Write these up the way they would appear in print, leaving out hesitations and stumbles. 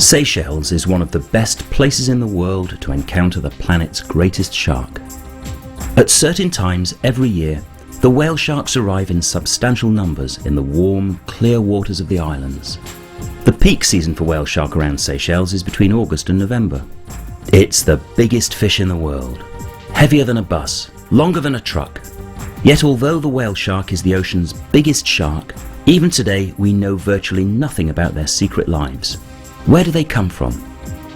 Seychelles is one of the best places in the world to encounter the planet's greatest shark. At certain times every year, the whale sharks arrive in substantial numbers in the warm, clear waters of the islands. The peak season for whale shark around Seychelles is between August and November. It's the biggest fish in the world, heavier than a bus, longer than a truck. Yet although the whale shark is the ocean's biggest shark, even today we know virtually nothing about their secret lives. Where do they come from?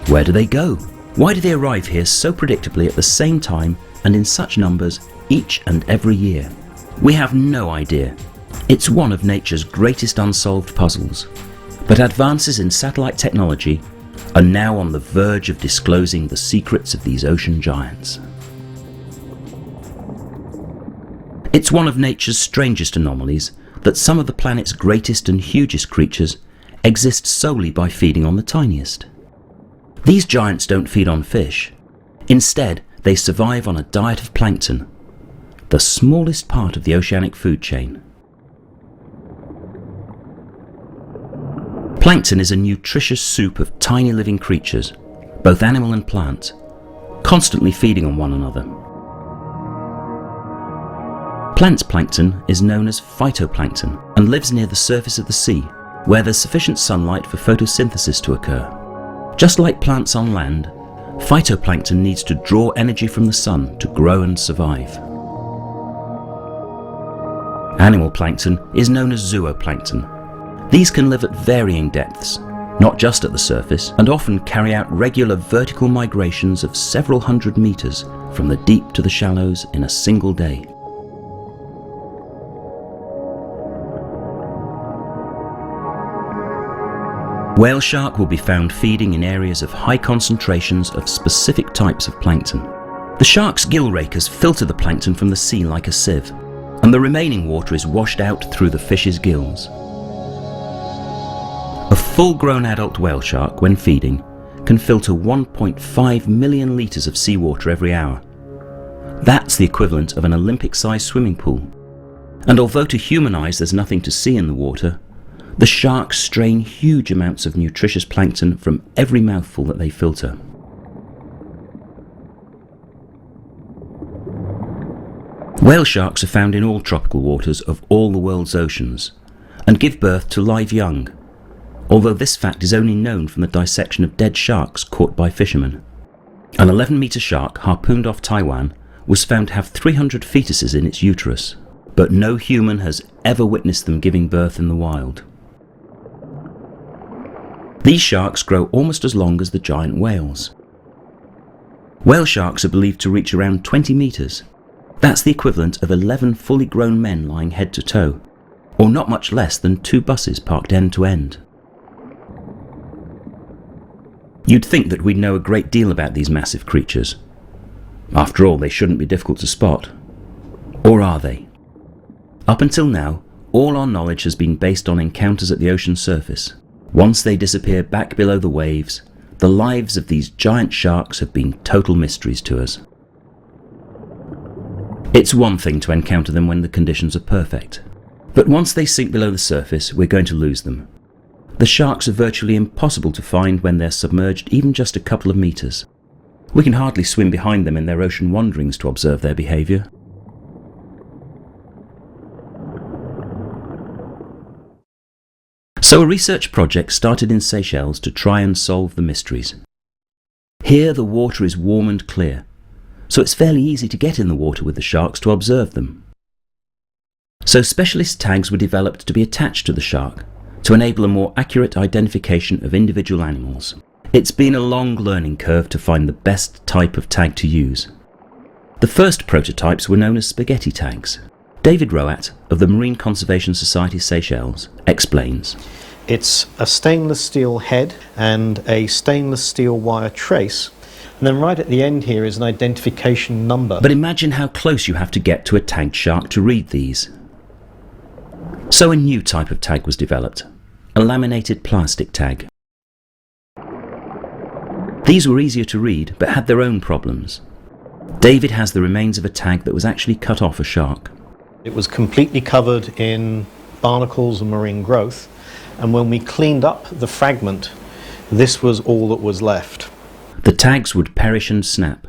Where do they go? Why do they arrive here so predictably at the same time and in such numbers each and every year? We have no idea. It's one of nature's greatest unsolved puzzles. But advances in satellite technology are now on the verge of disclosing the secrets of these ocean giants. It's one of nature's strangest anomalies that some of the planet's greatest and hugest creatures exist solely by feeding on the tiniest. These giants don't feed on fish. Instead, they survive on a diet of plankton, the smallest part of the oceanic food chain. Plankton is a nutritious soup of tiny living creatures, both animal and plant, constantly feeding on one another. Plant plankton is known as phytoplankton and lives near the surface of the sea, where there's sufficient sunlight for photosynthesis to occur. Just like plants on land, phytoplankton needs to draw energy from the sun to grow and survive. Animal plankton is known as zooplankton. These can live at varying depths, not just at the surface, and often carry out regular vertical migrations of several hundred meters from the deep to the shallows in a single day. Whale shark will be found feeding in areas of high concentrations of specific types of plankton. The shark's gill rakers filter the plankton from the sea like a sieve, and the remaining water is washed out through the fish's gills. A full-grown adult whale shark, when feeding, can filter 1.5 million litres of seawater every hour. That's the equivalent of an Olympic-sized swimming pool. And although to human eyes there's nothing to see in the water, the sharks strain huge amounts of nutritious plankton from every mouthful that they filter. Whale sharks are found in all tropical waters of all the world's oceans and give birth to live young, although this fact is only known from the dissection of dead sharks caught by fishermen. An 11-metre shark harpooned off Taiwan was found to have 300 fetuses in its uterus, but no human has ever witnessed them giving birth in the wild. These sharks grow almost as long as the giant whales. Whale sharks are believed to reach around 20 metres. That's the equivalent of 11 fully grown men lying head to toe, or not much less than 2 buses parked end to end. You'd think that we'd know a great deal about these massive creatures. After all, they shouldn't be difficult to spot. Or are they? Up until now, all our knowledge has been based on encounters at the ocean surface. Once they disappear back below the waves, the lives of these giant sharks have been total mysteries to us. It's one thing to encounter them when the conditions are perfect, but once they sink below the surface, we're going to lose them. The sharks are virtually impossible to find when they're submerged even just a couple of meters. We can hardly swim behind them in their ocean wanderings to observe their behavior. So a research project started in Seychelles to try and solve the mysteries. Here the water is warm and clear, so it's fairly easy to get in the water with the sharks to observe them. So specialist tags were developed to be attached to the shark to enable a more accurate identification of individual animals. It's been a long learning curve to find the best type of tag to use. The first prototypes were known as spaghetti tags. David Roat of the Marine Conservation Society Seychelles explains. It's a stainless steel head and a stainless steel wire trace, and then right at the end here is an identification number. But imagine how close you have to get to a tagged shark to read these. So a new type of tag was developed, a laminated plastic tag. These were easier to read but had their own problems. David has the remains of a tag that was actually cut off a shark. It was completely covered in barnacles and marine growth, and when we cleaned up the fragment, this was all that was left. The tags would perish and snap,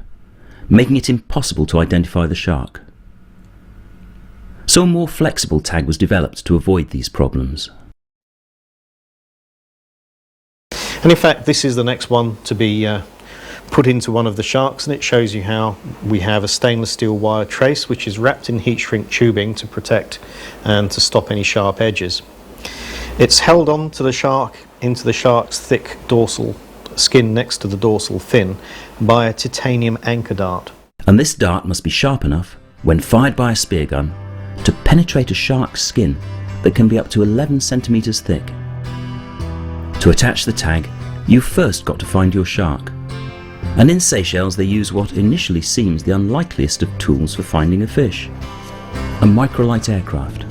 making it impossible to identify the shark. So a more flexible tag was developed to avoid these problems. And in fact, this is the next one to be put into one of the sharks, and it shows you how we have a stainless steel wire trace which is wrapped in heat shrink tubing to protect and to stop any sharp edges. It's held on to the shark into the shark's thick dorsal skin next to the dorsal fin by a titanium anchor dart. And this dart must be sharp enough, when fired by a spear gun, to penetrate a shark's skin that can be up to 11 centimetres thick. To attach the tag, you've first got to find your shark. And in Seychelles they use what initially seems the unlikeliest of tools for finding a fish: a microlight aircraft.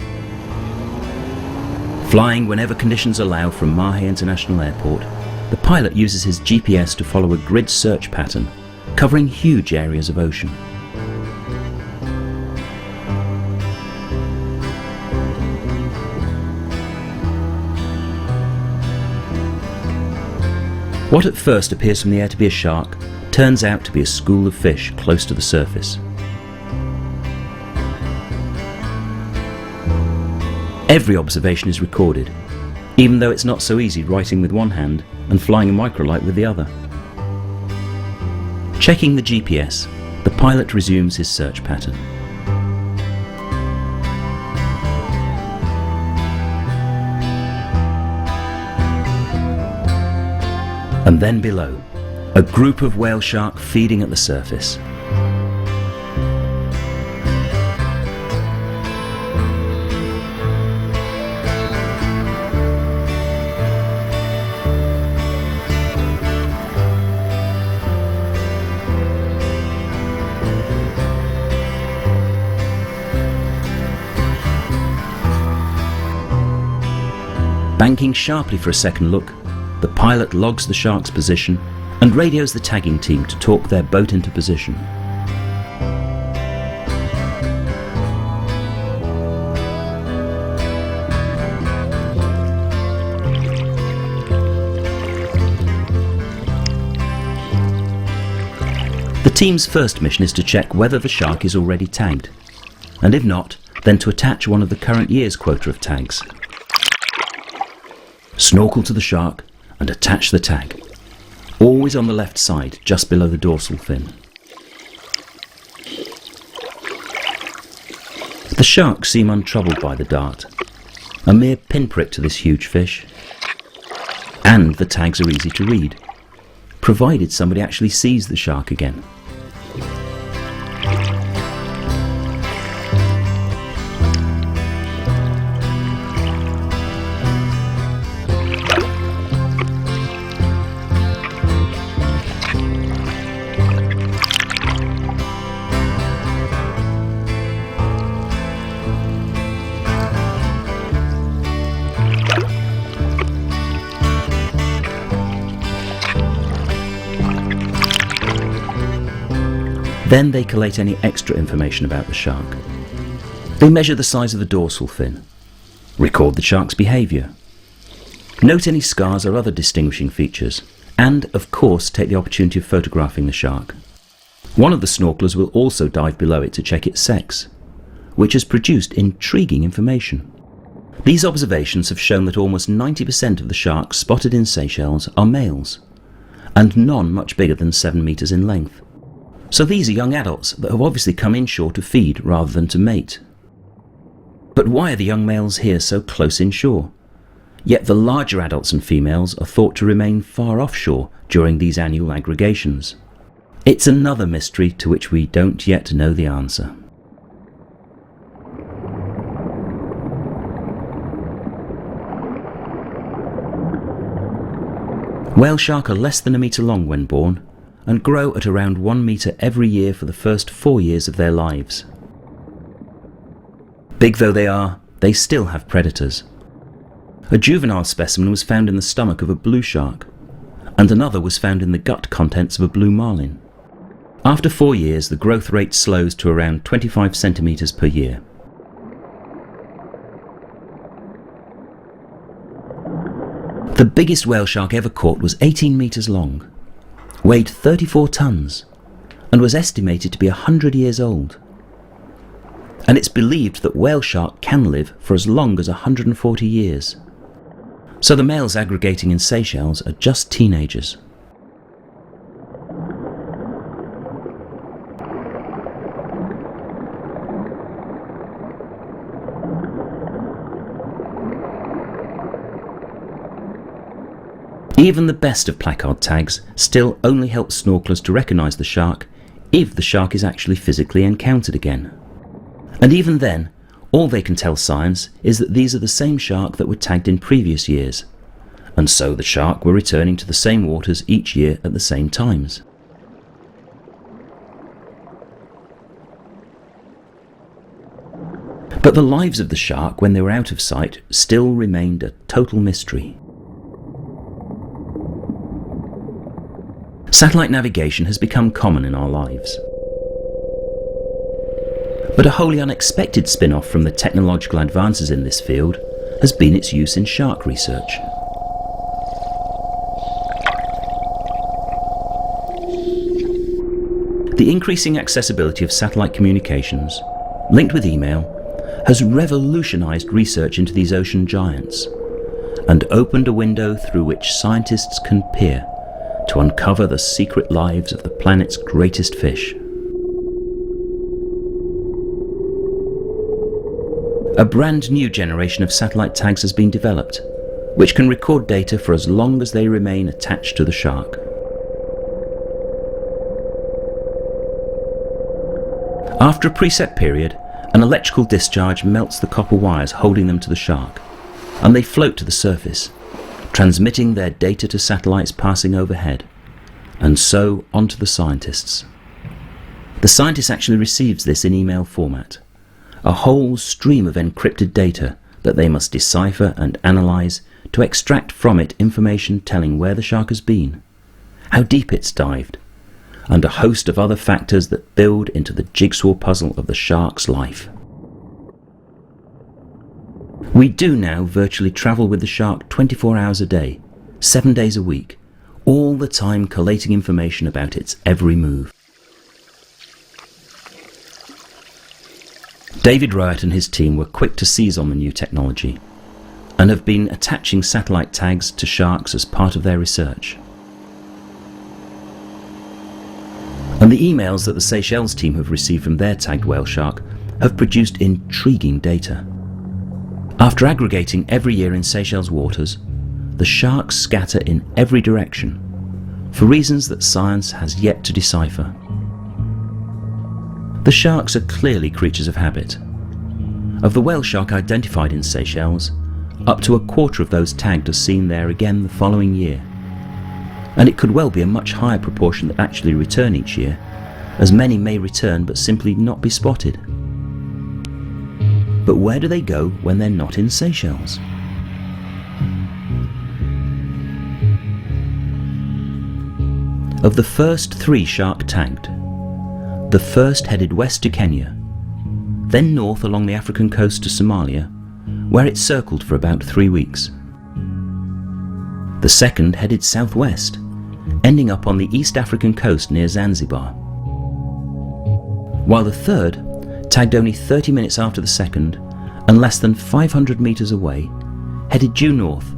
Flying whenever conditions allow from Mahe International Airport, the pilot uses his GPS to follow a grid search pattern, covering huge areas of ocean. What at first appears from the air to be a shark turns out to be a school of fish close to the surface. Every observation is recorded, even though it's not so easy writing with one hand and flying a microlight with the other. Checking the GPS, the pilot resumes his search pattern. And then below, a group of whale shark feeding at the surface. Banking sharply for a second look, the pilot logs the shark's position and radios the tagging team to torque their boat into position. The team's first mission is to check whether the shark is already tagged, and if not, then to attach one of the current year's quota of tags. Snorkel to the shark and attach the tag, always on the left side, just below the dorsal fin. The sharks seem untroubled by the dart, a mere pinprick to this huge fish. And the tags are easy to read, provided somebody actually sees the shark again. Then they collate any extra information about the shark. They measure the size of the dorsal fin, record the shark's behaviour, note any scars or other distinguishing features, and, of course, take the opportunity of photographing the shark. One of the snorkelers will also dive below it to check its sex, which has produced intriguing information. These observations have shown that almost 90% of the sharks spotted in Seychelles are males, and none much bigger than 7 metres in length. So these are young adults that have obviously come inshore to feed rather than to mate. But why are the young males here so close inshore? Yet the larger adults and females are thought to remain far offshore during these annual aggregations. It's another mystery to which we don't yet know the answer. Whale shark are less than a metre long when born, and grow at around 1 metre every year for the first 4 years of their lives. Big though they are, they still have predators. A juvenile specimen was found in the stomach of a blue shark, and another was found in the gut contents of a blue marlin. After 4 years, the growth rate slows to around 25 centimetres per year. The biggest whale shark ever caught was 18 metres long, weighed 34 tonnes, and was estimated to be 100 years old. And it's believed that whale shark can live for as long as 140 years. So the males aggregating in Seychelles are just teenagers. Even the best of placard tags still only help snorkelers to recognise the shark if the shark is actually physically encountered again. And even then, all they can tell science is that these are the same shark that were tagged in previous years, and so the shark were returning to the same waters each year at the same times. But the lives of the shark when they were out of sight still remained a total mystery. Satellite navigation has become common in our lives. But a wholly unexpected spin-off from the technological advances in this field has been its use in shark research. The increasing accessibility of satellite communications, linked with email, has revolutionized research into these ocean giants and opened a window through which scientists can peer to uncover the secret lives of the planet's greatest fish. A brand new generation of satellite tags has been developed, which can record data for as long as they remain attached to the shark. After a preset period, an electrical discharge melts the copper wires holding them to the shark, and they float to the surface, transmitting their data to satellites passing overhead, and so on to the scientists. The scientist actually receives this in email format, a whole stream of encrypted data that they must decipher and analyse to extract from it information telling where the shark has been, how deep it's dived, and a host of other factors that build into the jigsaw puzzle of the shark's life. We do now virtually travel with the shark 24 hours a day, 7 days a week, all the time collating information about its every move. David Rowett and his team were quick to seize on the new technology and have been attaching satellite tags to sharks as part of their research. And the emails that the Seychelles team have received from their tagged whale shark have produced intriguing data. After aggregating every year in Seychelles waters, the sharks scatter in every direction for reasons that science has yet to decipher. The sharks are clearly creatures of habit. Of the whale shark identified in Seychelles, up to a quarter of those tagged are seen there again the following year. And it could well be a much higher proportion that actually return each year, as many may return but simply not be spotted. But where do they go when they're not in Seychelles? Of the first 3 shark tagged, the first headed west to Kenya, then north along the African coast to Somalia, where it circled for about 3 weeks. The second headed southwest, ending up on the East African coast near Zanzibar. While the third, tagged only 30 minutes after the second and less than 500 metres away, headed due north,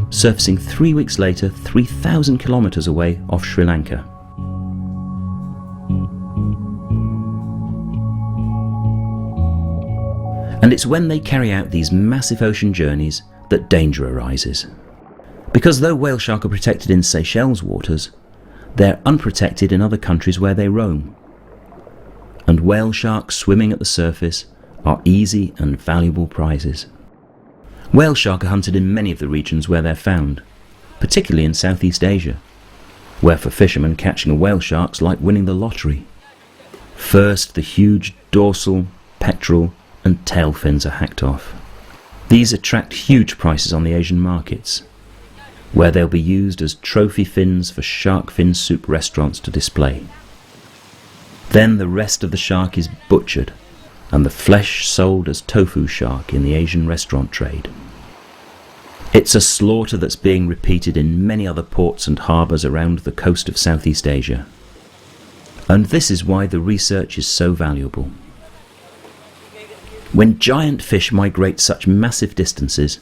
surfacing 3 weeks later 3,000 kilometres away off Sri Lanka. And it's when they carry out these massive ocean journeys that danger arises. Because though whale shark are protected in Seychelles waters, they're unprotected in other countries where they roam. And whale sharks swimming at the surface are easy and valuable prizes. Whale shark are hunted in many of the regions where they're found, particularly in Southeast Asia, where for fishermen catching a whale shark's like winning the lottery. First, the huge dorsal, pectoral and tail fins are hacked off. These attract huge prices on the Asian markets, where they'll be used as trophy fins for shark fin soup restaurants to display. Then the rest of the shark is butchered and the flesh sold as tofu shark in the Asian restaurant trade. It's a slaughter that's being repeated in many other ports and harbours around the coast of Southeast Asia. And this is why the research is so valuable. When giant fish migrate such massive distances,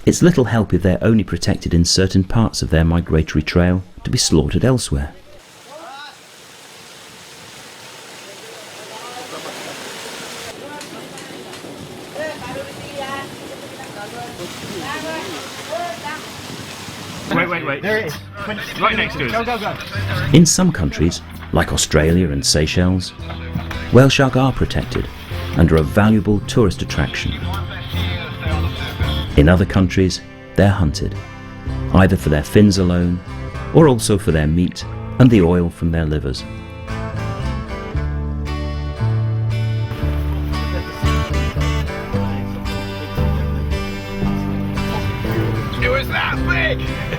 it's little help if they're only protected in certain parts of their migratory trail to be slaughtered elsewhere. Wait. There it is. Right next to us. Go. In some countries, like Australia and Seychelles, whale shark are protected and are a valuable tourist attraction. In other countries, they're hunted, either for their fins alone or also for their meat and the oil from their livers. It was that big!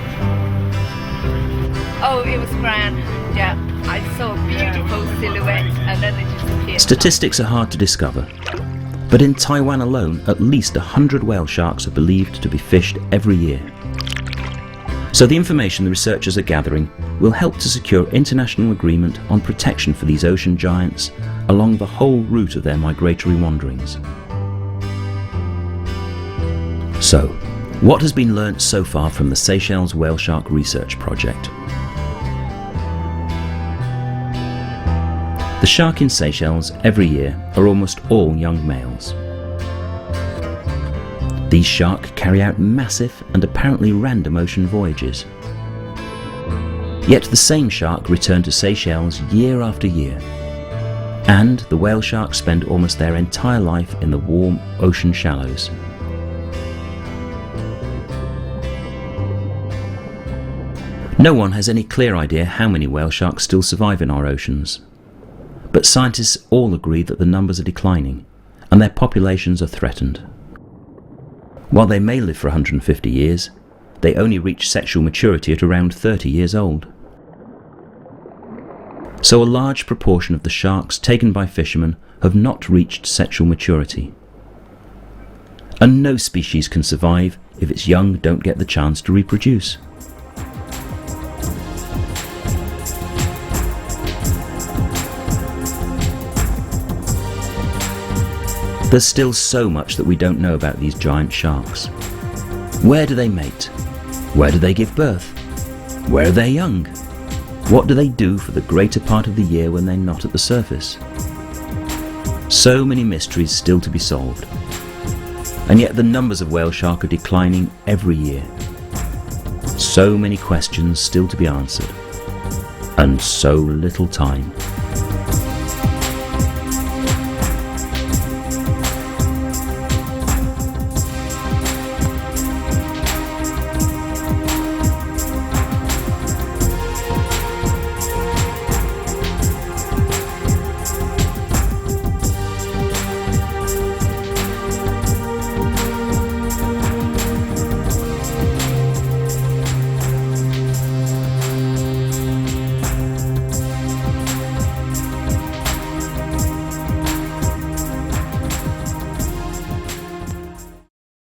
Oh, it was grand. Yeah, I saw a beautiful silhouette and then it disappeared. Statistics are hard to discover, but in Taiwan alone, at least 100 whale sharks are believed to be fished every year. So the information the researchers are gathering will help to secure international agreement on protection for these ocean giants along the whole route of their migratory wanderings. So, what has been learnt so far from the Seychelles Whale Shark Research Project? The shark in Seychelles every year are almost all young males. These sharks carry out massive and apparently random ocean voyages. Yet the same shark return to Seychelles year after year. And the whale sharks spend almost their entire life in the warm ocean shallows. No one has any clear idea how many whale sharks still survive in our oceans. But scientists all agree that the numbers are declining and their populations are threatened. While they may live for 150 years, they only reach sexual maturity at around 30 years old. So a large proportion of the sharks taken by fishermen have not reached sexual maturity. And no species can survive if its young don't get the chance to reproduce. There's still so much that we don't know about these giant sharks. Where do they mate? Where do they give birth? Where are their young? What do they do for the greater part of the year when they're not at the surface? So many mysteries still to be solved. And yet the numbers of whale shark are declining every year. So many questions still to be answered. And so little time.